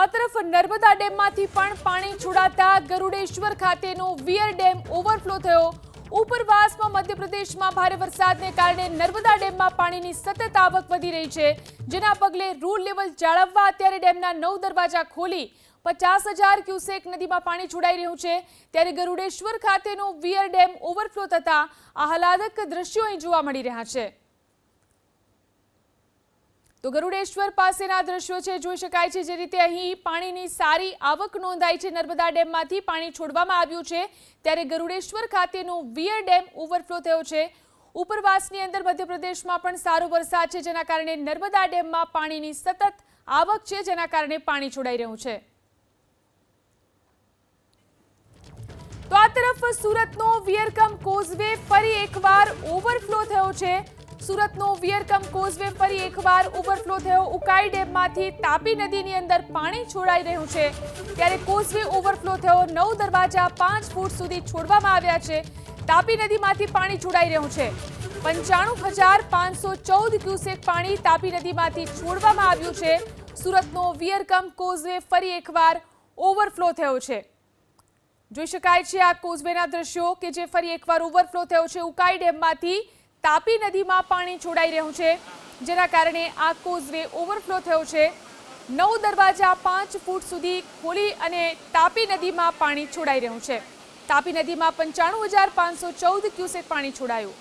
આ તરફ નર્મદા ડેમમાંથી પણ પાણી છોડાતા ગરુડેશ્વર ખાતેનો વિયર ડેમ ઓવરફ્લો થયો। ઉપરવાસમાં મધ્યપ્રદેશમાં ભારે વરસાદને કારણે નર્મદા ડેમમાં પાણીની સતત આવક વધી રહી છે, જેના પગલે રૂલ લેવલ જાળવવા અત્યારે ડેમના 9 દરવાજા ખોલી 50,000 ક્યુસેક નદીમાં પાણી છોડાઈ રહ્યું છે। ત્યારે ગરુડેશ્વર ખાતેનો વિયર ડેમ ઓવરફ્લો થતા આહલાદક દ્રશ્યો અહીં જોવા મળી રહ્યા છે। તો ગરુડેશ્વર પાસેના દ્રશ્યો છે, જોઈ શકાય છે જે રીતે અહીં પાણીની સારી આવક નોંધાઈ છે। નર્મદા ડેમમાંથી પાણી છોડવામાં આવ્યું છે, ત્યારે ગરુડેશ્વર ખાતેનો વિયર ડેમ ઓવરફ્લો થયો છે। ઉપરવાસની અંદર મધ્યપ્રદેશમાં પણ સારો વરસાદ છે, જેના કારણે નર્મદા ડેમમાં પાણીની સતત આવક છે, જેના કારણે પાણી છોડાઈ રહ્યું છે। તો આ તરફ સુરતનો વિયરકમ કોઝવે ફરી એકવાર ઓવરફ્લો થયો છે। સુરતનો વિયરકમ કોઝવે ફરી એકવાર ઓવરફ્લો થયો। ઉકાઈ ડેમમાંથી તાપી નદીની અંદર પાણી છોડાઈ રહ્યું છે, ત્યારે કોઝવે ઓવરફ્લો થયો। 9 દરવાજા 5 ફૂટ સુધી છોડવામાં આવ્યા છે। તાપી નદીમાંથી પાણી છોડાઈ રહ્યું છે। 95,514 ક્યુસેક પાણી તાપી નદીમાંથી છોડવામાં આવ્યું છે। સુરતનો વિયરકમ કોઝવે ફરી એકવાર ઓવરફ્લો થયો છે। જોઈ શકાય છે આ કોઝવેના દ્રશ્યો કે જે ફરી એકવાર ઓવરફ્લો થયો છે। ઉકાઈ ડેમમાંથી તાપી નદીમાં પાણી છોડાઈ રહ્યું છે, જેના કારણે આ કોઝવે ઓવરફ્લો થયો છે। 9 દરવાજા 5 ફૂટ સુધી ખોલી અને તાપી નદીમાં પાણી છોડાઈ રહ્યું છે। તાપી નદીમાં 95,514 ક્યુસેક પાણી છોડાયું।